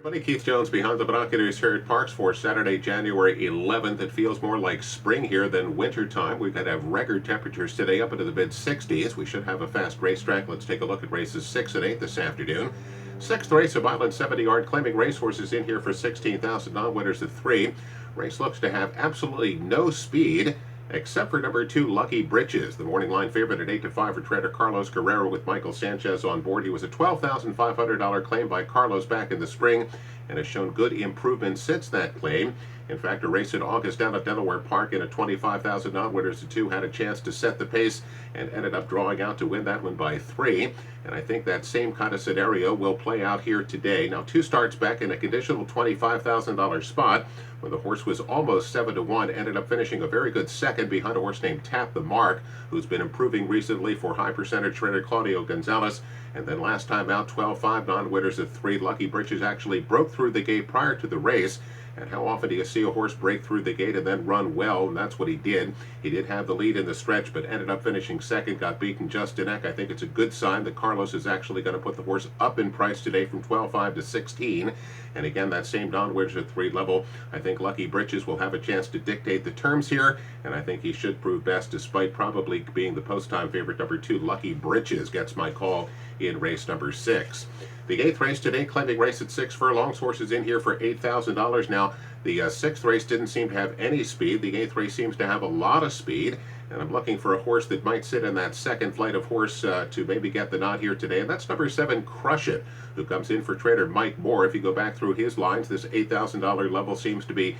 Buddy Keith Jones behind the binoculars here at Parks for Saturday, January 11th. It feels more like spring here than winter time. We're going to have record temperatures today up into the mid 60s. We should have a fast racetrack. Let's take a look at races 6 and 8 this afternoon. Sixth race, a mile and 70-yard claiming racehorses in here for 16,000, non-winners of 3. Race looks to have absolutely no speed, except for number 2, Lucky Britches. The morning line favorite at 8-5 for trainer Carlos Guerrero with Michael Sanchez on board. He was a $12,500 claim by Carlos back in the spring and has shown good improvement since that claim. In fact, a race in August down at Delaware Park in a 25,000 non-winners of 2 had a chance to set the pace and ended up drawing out to win that one by 3. And I think that same kind of scenario will play out here today. Now, 2 starts back in a conditional $25,000 spot when the horse was almost 7-1, ended up finishing a very good second behind a horse named Tap the Mark, who's been improving recently for high percentage trainer Claudio Gonzalez. And then last time out, 12-5, non-winners of 3. Lucky Britches actually broke through the gate prior to the race. And how often do you see a horse break through the gate and then run well? And that's what he did. He did have the lead in the stretch, but ended up finishing second, got beaten just a neck. I think it's a good sign that Carlos is actually going to put the horse up in price today from 12.5 to 16. And again, that same non-winners at 3 level, I think Lucky Britches will have a chance to dictate the terms here, and I think he should prove best despite probably being the post-time favorite. Number 2, Lucky Britches, gets my call in race number 6. The 8th race today, claiming race at 6 furlongs. Horses in here for $8,000. Now, the 6th race didn't seem to have any speed. The 8th race seems to have a lot of speed. And I'm looking for a horse that might sit in that second flight of horse to maybe get the nod here today. And that's number 7, Crush It, who comes in for trainer Mike Moore. If you go back through his lines, this $8,000 level seems to be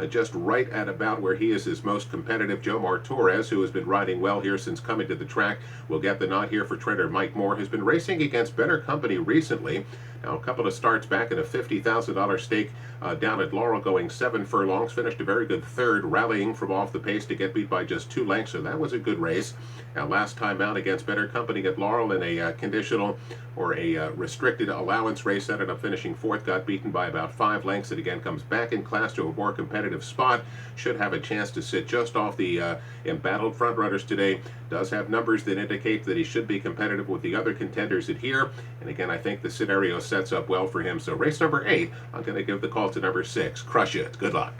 just right at about where he is his most competitive. Jomar Torres, who has been riding well here since coming to the track, will get the nod here for trainer Mike Moore, who's been racing against better company recently. Now, a couple of starts back in a $50,000 stake down at Laurel, going 7 furlongs, finished a very good third, rallying from off the pace to get beat by just 2 lengths, so that was a good race. Now, last time out against better company at Laurel in a conditional or a restricted allowance race, ended up finishing 4th, got beaten by about 5 lengths. It again comes back in class to a more competitive spot, should have a chance to sit just off the embattled front runners today. Does have numbers that indicate that he should be competitive with the other contenders at here, and again, I think the scenario sets up well for him. So race number 8, I'm going to give the call to number 6, Crush It. Good luck.